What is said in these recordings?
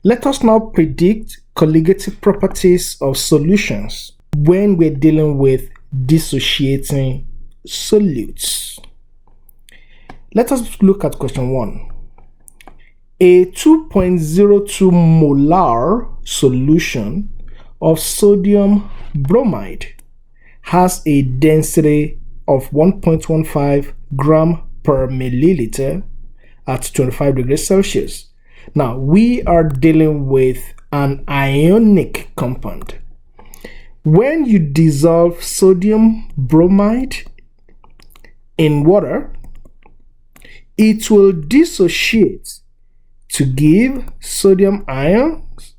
Let us now predict colligative properties of solutions when we're dealing with dissociating solutes. Let us look at question 1. A 2.02 molar solution of sodium bromide has a density of 1.15 gram per milliliter at 25 degrees Celsius. Now, we are dealing with an ionic compound. When you dissolve sodium bromide in water, it will dissociate to give sodium ions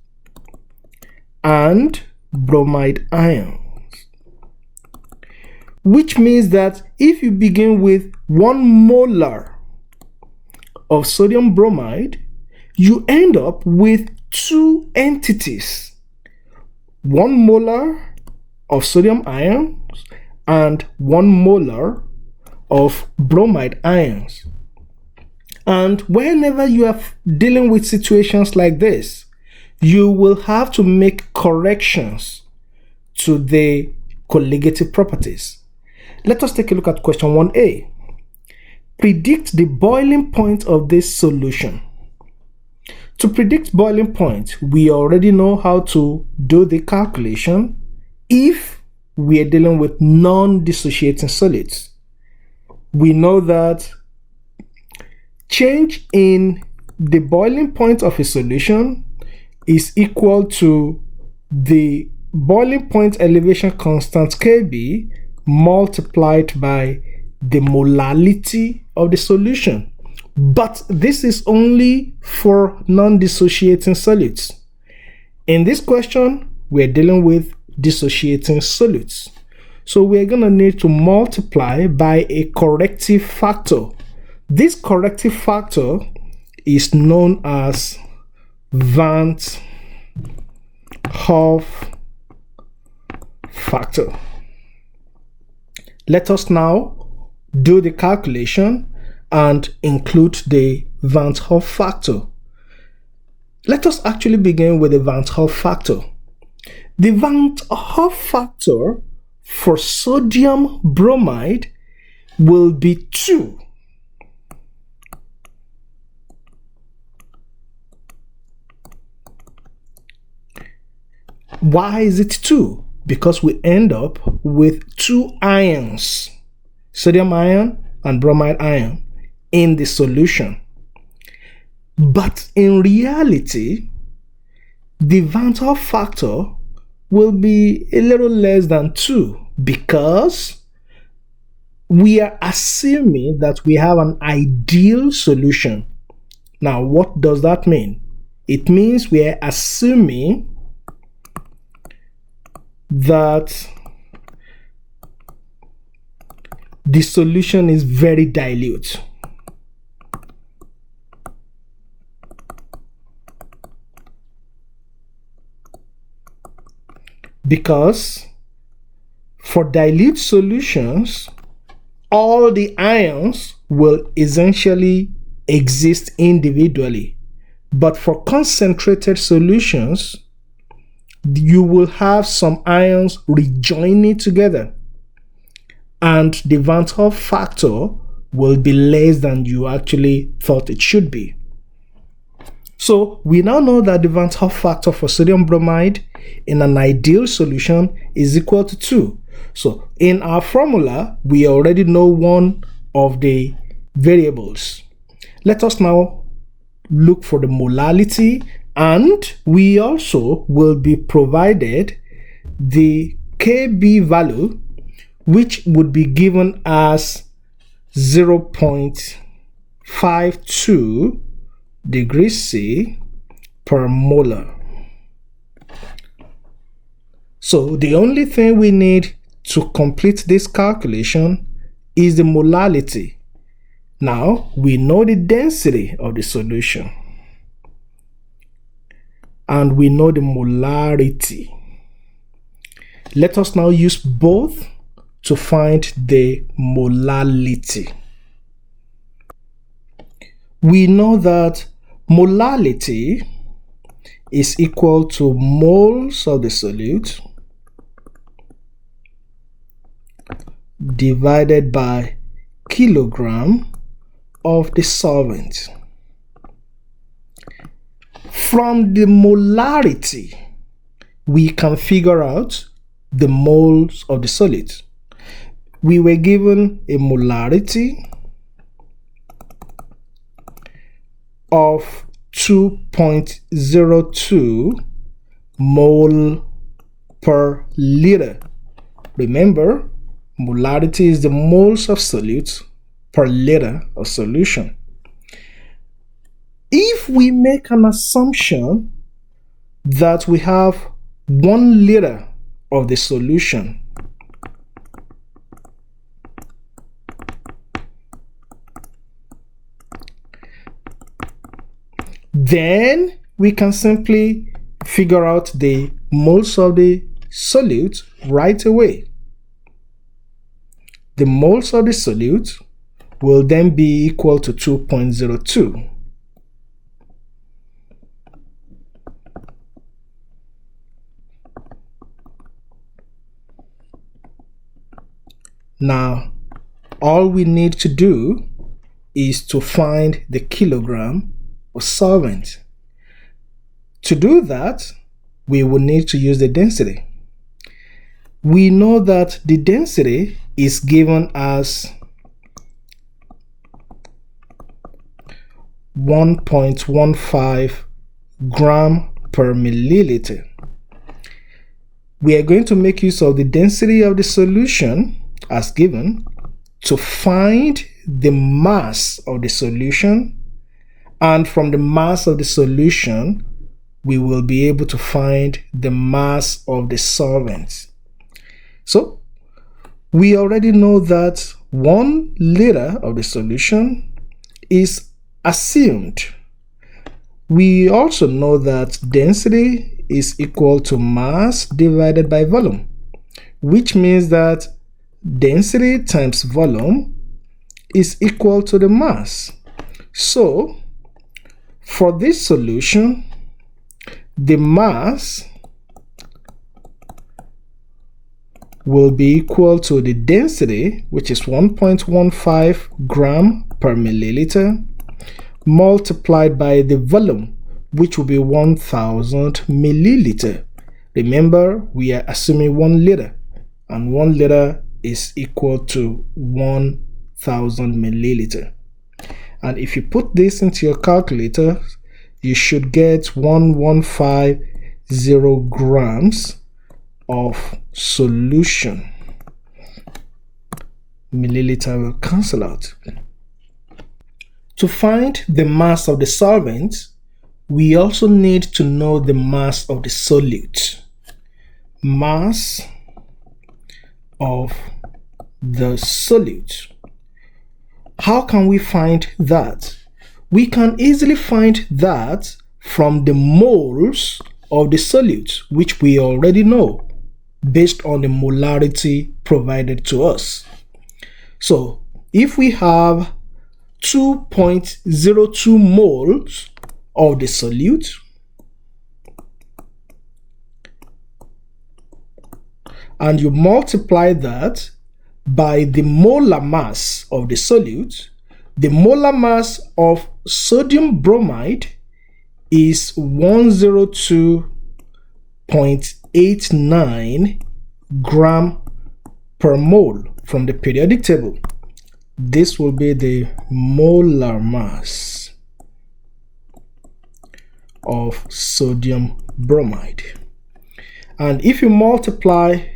and bromide ions. Which means that if you begin with 1 molar of sodium bromide, you end up with 2 entities. 1 molar of sodium ions and 1 molar of bromide ions. And whenever you are dealing with situations like this, you will have to make corrections to the colligative properties. Let us take a look at question 1a. Predict the boiling point of this solution. To predict boiling point, we already know how to do the calculation if we are dealing with non-dissociating solids. We know that change in the boiling point of a solution is equal to the boiling point elevation constant Kb multiplied by the molality of the solution. But this is only for non-dissociating solids. In this question, we're dealing with dissociating solutes. So we're going to need to multiply by a corrective factor. This corrective factor is known as Vant Hoff factor. Let us now do the calculation and include the Vant Hoff factor. Let us actually begin with the Vant Hoff factor. The Vant Hoff factor for sodium bromide will be 2. Why is it 2? Because we end up with 2 ions, sodium ion and bromide ion, in the solution. But in reality, the Vant Hoff factor will be a little less than 2 because we are assuming that we have an ideal solution. Now, what does that mean? It means we are assuming that the solution is very dilute. Because for dilute solutions, all the ions will essentially exist individually. But for concentrated solutions, you will have some ions rejoining together, and the Vant Hoff factor will be less than you actually thought it should be. So we now know that the Vant Hoff factor for sodium bromide in an ideal solution is equal to 2. So in our formula, we already know one of the variables. Let us now look for the molality, and we also will be provided the Kb value, which would be given as 0.52 degrees C per molar. So the only thing we need to complete this calculation is the molality. Now we know the density of the solution and we know the molarity. Let us now use both to find the molality. We know that molality is equal to moles of the solute divided by kilogram of the solvent. From the molarity, we can figure out the moles of the solute. We were given a molarity of 2.02 mole per liter. Remember, molarity is the moles of solute per liter of solution. If we make an assumption that we have 1 liter of the solution, then we can simply figure out the moles of the solute right away. The moles of the solute will then be equal to 2.02. Now, all we need to do is to find the kilogram of solvent. To do that, we will need to use the density. We know that the density is given as 1.15 gram per milliliter. We are going to make use of the density of the solution as given to find the mass of the solution, and from the mass of the solution we will be able to find the mass of the solvent. So we already know that 1 liter of the solution is assumed. We also know that density is equal to mass divided by volume, which means that density times volume is equal to the mass. So for this solution, the mass will be equal to the density, which is 1.15 gram per milliliter, multiplied by the volume, which will be 1000 milliliter. Remember, we are assuming 1 liter, and 1 liter is equal to 1000 milliliter. And if you put this into your calculator, you should get 1150 grams of solution. Milliliter will cancel out. To find the mass of the solvent, we also need to know the mass of the solute. Mass of the solute. How can we find that? We can easily find that from the moles of the solute, which we already know based on the molarity provided to us. So if we have 2.02 moles of the solute and you multiply that by the molar mass of the solute, the molar mass of sodium bromide is 102.89 gram per mole from the periodic table. This will be the molar mass of sodium bromide. And if you multiply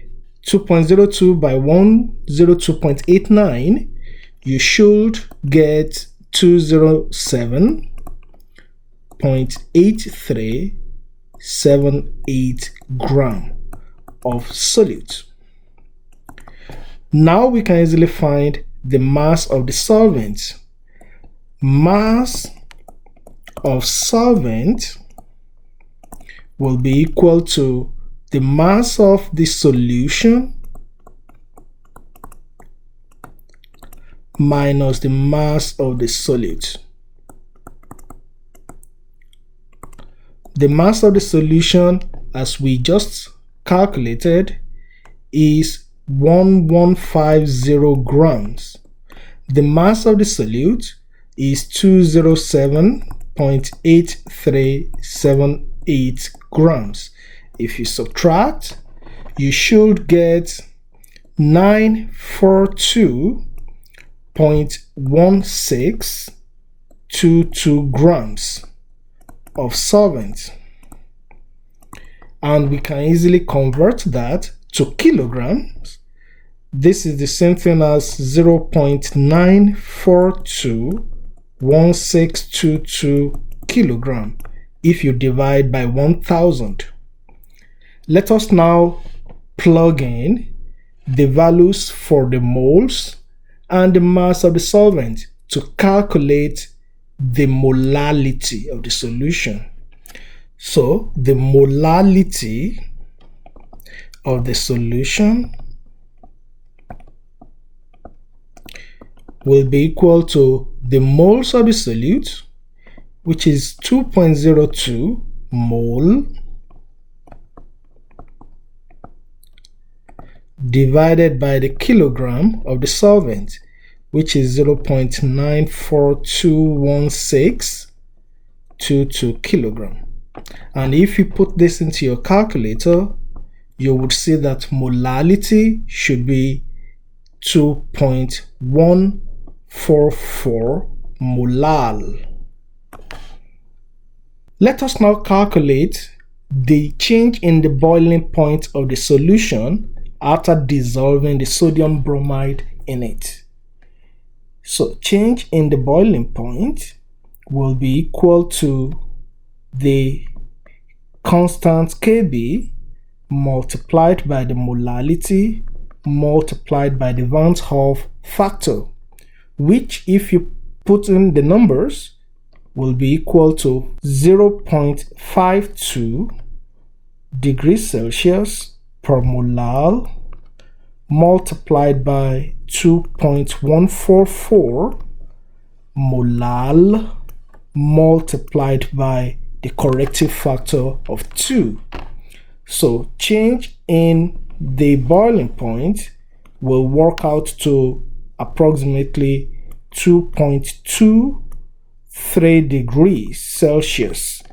2.02 by 102.89, you should get 207.8378 gram of solute. Now we can easily find the mass of the solvent. Mass of solvent will be equal to the mass of the solution minus the mass of the solute. The mass of the solution, as we just calculated, is 1150 grams. The mass of the solute is 207.8378 grams. If you subtract, you should get 942.1622 grams of solvent. And we can easily convert that to kilograms. This is the same thing as 0.9421622 kilogram if you divide by 1000. Let us now plug in the values for the moles and the mass of the solvent to calculate the molality of the solution. So the molality of the solution will be equal to the moles of the solute, which is 2.02 mole, divided by the kilogram of the solvent, which is 0.9421622 kilogram. And if you put this into your calculator, you would see that molality should be 2.144 molal. Let us now calculate the change in the boiling point of the solution after dissolving the sodium bromide in it. So change in the boiling point will be equal to the constant Kb multiplied by the molality multiplied by the Vant Hoff factor, which, if you put in the numbers, will be equal to 0.52 degrees Celsius per molal multiplied by 2.144 molal multiplied by the corrective factor of 2. So change in the boiling point will work out to approximately 2.23 degrees Celsius,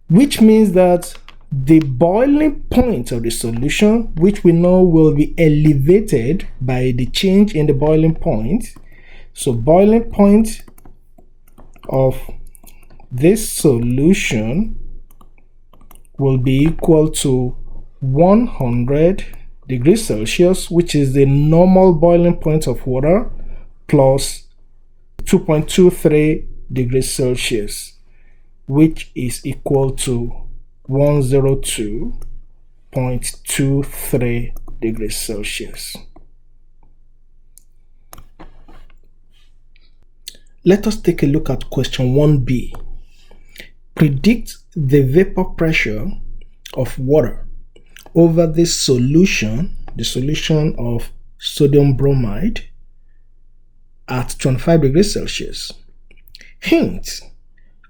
which means that the boiling point of the solution, which we know will be elevated by the change in the boiling point. So boiling point of this solution will be equal to 100 degrees Celsius, which is the normal boiling point of water, plus 2.23 degrees Celsius, which is equal to 102.23 degrees Celsius. Let us take a look at question 1b. Predict the vapor pressure of water over this solution, the solution of sodium bromide, at 25 degrees Celsius. Hint: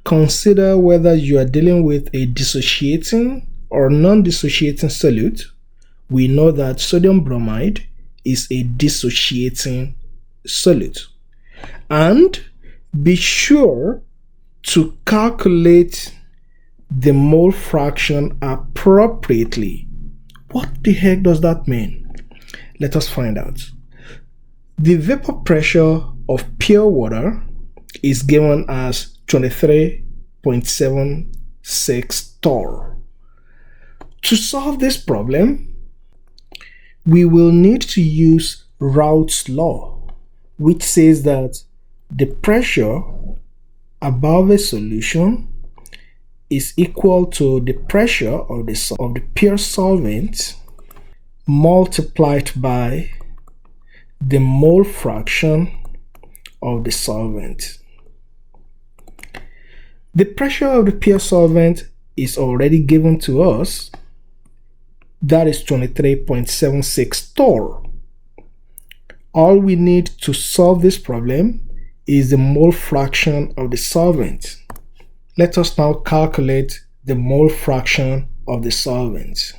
consider whether you are dealing with a dissociating or non-dissociating solute. We know that sodium bromide is a dissociating solute. And be sure to calculate the mole fraction appropriately. What the heck does that mean? Let us find out. The vapor pressure of pure water is given as 23.76 torr. To solve this problem, we will need to use Raoult's law, which says that the pressure above a solution is equal to the pressure of the pure solvent multiplied by the mole fraction of the solvent. The pressure of the pure solvent is already given to us. That is 23.76 torr. All we need to solve this problem is the mole fraction of the solvent. Let us now calculate the mole fraction of the solvent.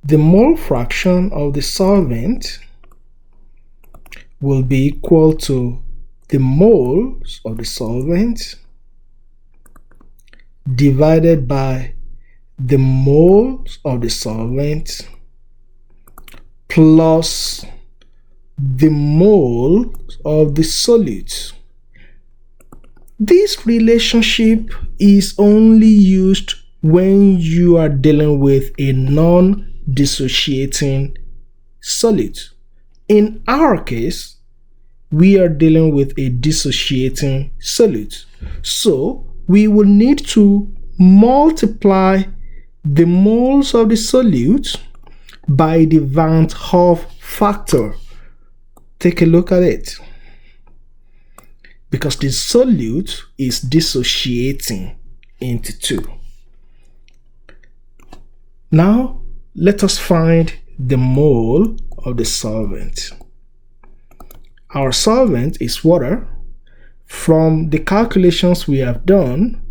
The mole fraction of the solvent will be equal to the moles of the solvent divided by the moles of the solvent plus the moles of the solute. This relationship is only used when you are dealing with a non-dissociating solute. In our case, we are dealing with a dissociating solute. So we will need to multiply the moles of the solute by the Vant-Hoff factor. Take a look at it. Because the solute is dissociating into two. Now, let us find the mole of the solvent. Our solvent is water. From the calculations we have done,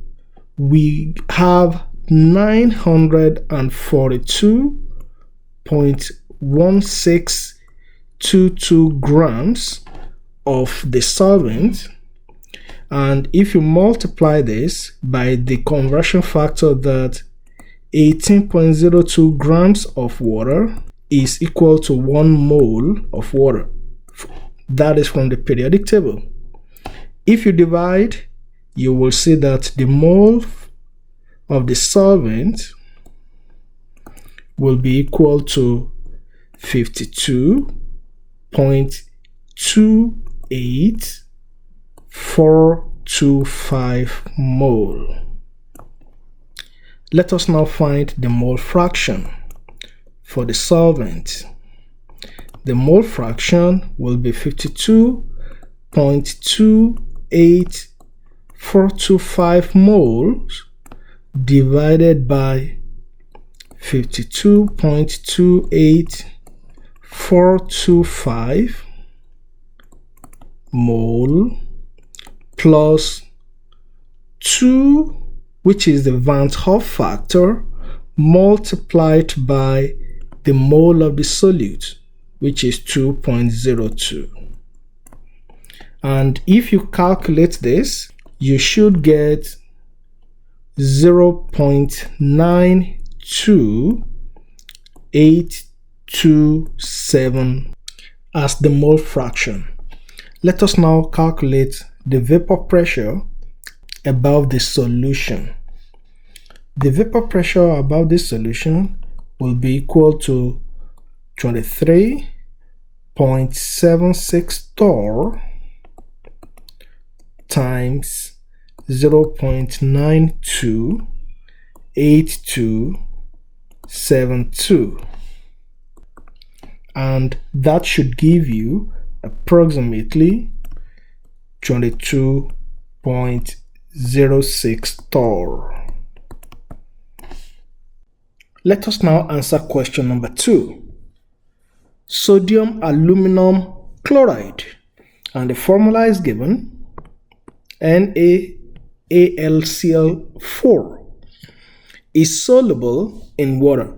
we have 942.1622 grams of the solvent. And if you multiply this by the conversion factor that 18.02 grams of water is equal to 1 mole of water. That is from the periodic table. If you divide, you will see that the mole of the solvent will be equal to 52.28425 mole. Let us now find the mole fraction for the solvent. The mole fraction will be 52.28425 moles divided by 52.28425 mole plus 2, which is the Vant-Hoff factor, multiplied by the mole of the solute, which is 2.02. And if you calculate this, you should get 0.92827 as the mole fraction. Let us now calculate the vapor pressure above the solution. The vapor pressure above this solution will be equal to 23.76 torr times 0.928272, and that should give you approximately 22.06 torr. Let us now answer question number 2. Sodium aluminum chloride, and the formula is given NaAlCl4 is soluble in water.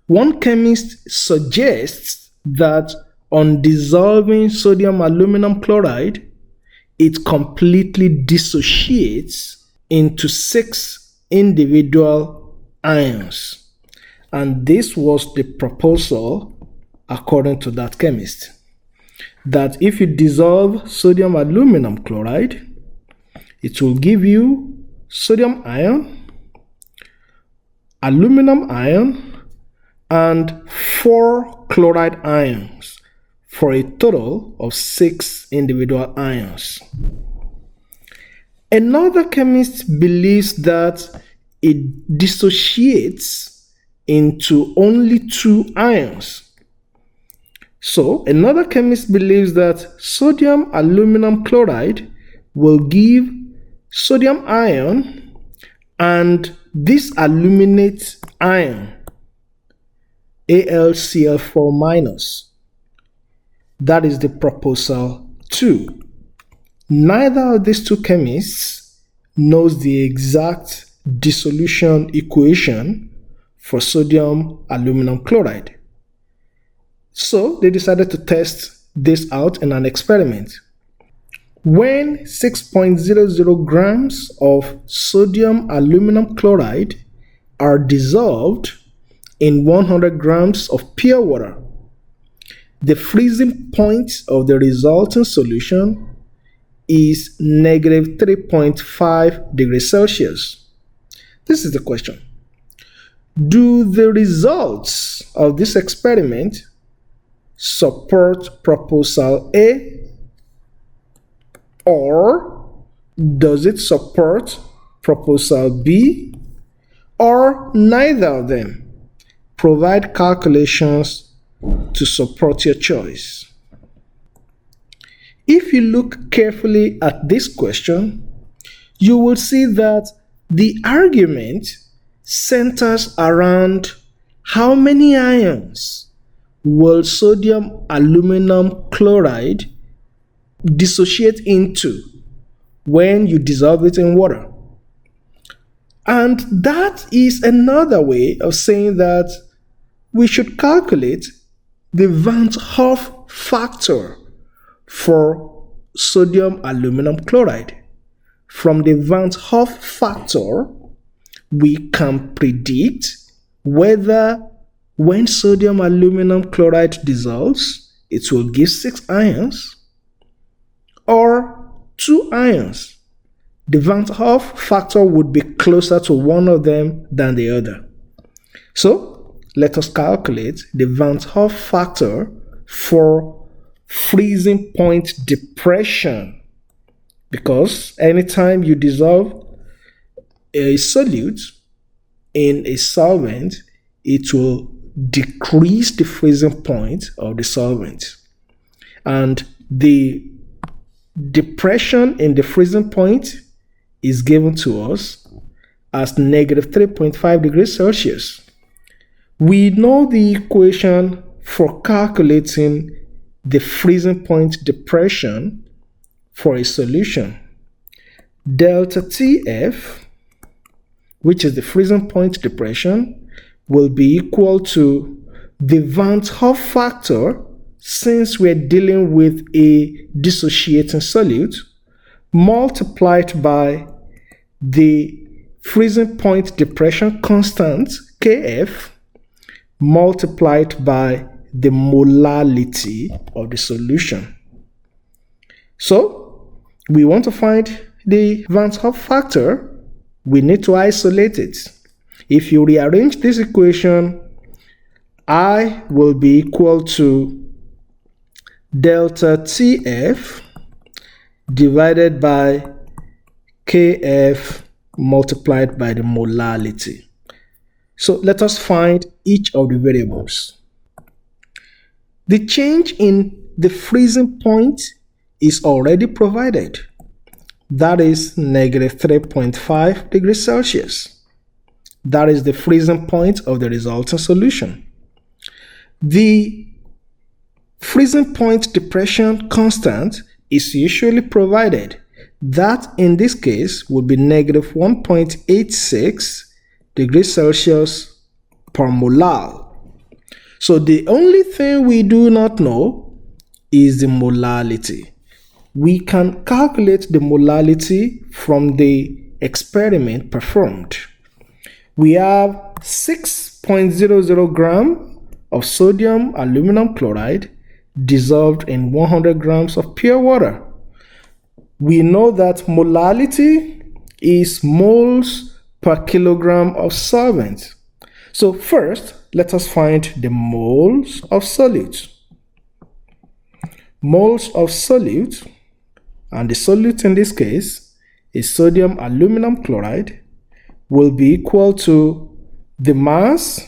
One chemist suggests that on dissolving sodium aluminum chloride, it completely dissociates into 6 individual ions. And this was the proposal according to that chemist, that if you dissolve sodium aluminum chloride, it will give you sodium ion, aluminum ion, and 4 chloride ions for a total of 6 individual ions. Another chemist believes that it dissociates into only 2 ions. So another chemist believes that sodium aluminum chloride will give sodium ion and this aluminate ion, AlCl4-. That is the proposal 2. Neither of these two chemists knows the exact dissolution equation for sodium aluminum chloride. So they decided to test this out in an experiment. When 6.00 grams of sodium aluminum chloride are dissolved in 100 grams of pure water, the freezing point of the resulting solution is negative 3.5 degrees Celsius. This is the question. Do the results of this experiment support proposal A, or does it support proposal B, or neither of them? Provide calculations to support your choice. If you look carefully at this question, you will see that the argument centers around how many ions will sodium aluminum chloride dissociate into when you dissolve it in water. And that is another way of saying that we should calculate the Vant-Hoff factor for sodium aluminum chloride. From the Vant-Hoff factor, we can predict whether when sodium aluminum chloride dissolves, it will give 6 ions or 2 ions. The Vant-Hoff factor would be closer to one of them than the other. So let us calculate the Vant-Hoff factor for freezing point depression, because anytime you dissolve a solute in a solvent, it will decrease the freezing point of the solvent. And the depression in the freezing point is given to us as negative 3.5 degrees Celsius. We know the equation for calculating the freezing point depression for a solution. Delta TF, which is the freezing point depression, will be equal to the Vant-Hoff factor, since we're dealing with a dissociating solute, multiplied by the freezing point depression constant, Kf, multiplied by the molality of the solution. So, we want to find the Vant-Hoff factor, we need to isolate it. If you rearrange this equation, I will be equal to delta TF divided by Kf multiplied by the molality. So let us find each of the variables. The change in the freezing point is already provided. That is negative 3.5 degrees Celsius. That is the freezing point of the resulting solution. The freezing point depression constant is usually provided. That in this case would be negative 1.86 degrees Celsius per molal. So the only thing we do not know is the molality. We can calculate the molality from the experiment performed. We have 6.00 grams of sodium aluminum chloride dissolved in 100 grams of pure water. We know that molality is moles per kilogram of solvent. So first, let us find the moles of solute. Moles of solute, and the solute in this case is sodium aluminum chloride, will be equal to the mass,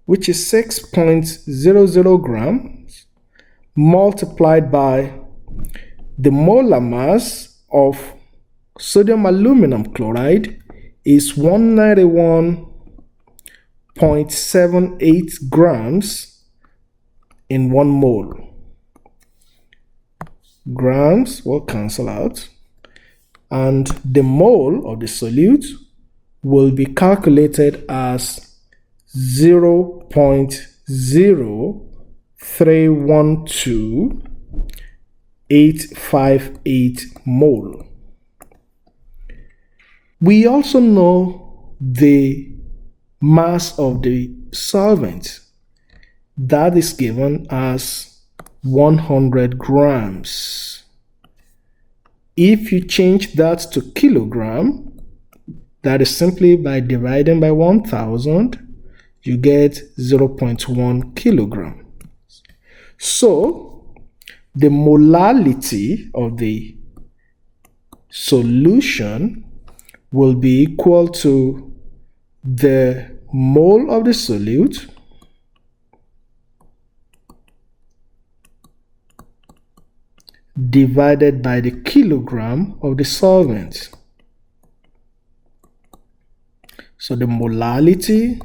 which is 6.00 grams, multiplied by the molar mass of sodium aluminum chloride is 191.78 grams in 1 mole. grams will cancel out, and the mole of the solute will be calculated as 0.0312858 mole. We also know the mass of the solvent. That is given as 100 grams. If you change that to kilogram, that is simply by dividing by 1000, you get 0.1 kilogram. So, the molality of the solution will be equal to the mole of the solute divided by the kilogram of the solvent. So the molality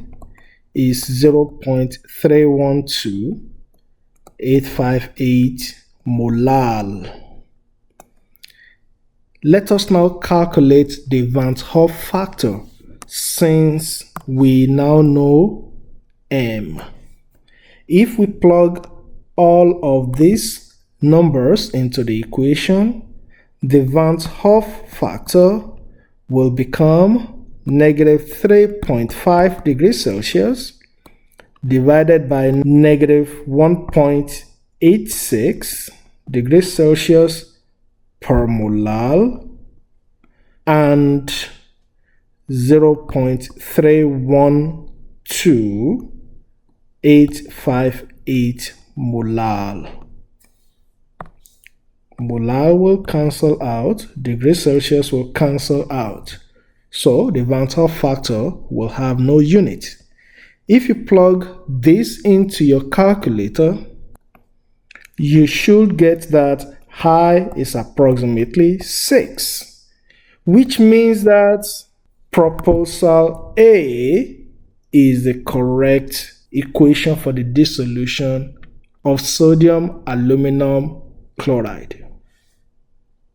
is 0.312858 molal. Let us now calculate the Vant-Hoff factor, since we now know M. If we plug all of these numbers into the equation, the Vant-Hoff factor will become negative 3.5 degrees Celsius divided by negative 1.86 degrees Celsius per molal and 0.312858 molal. Molal will cancel out, degrees Celsius will cancel out. So the Vant-Hoff factor will have no unit. If you plug this into your calculator, you should get that I is approximately 6, which means that proposal A is the correct equation for the dissolution of sodium aluminum chloride.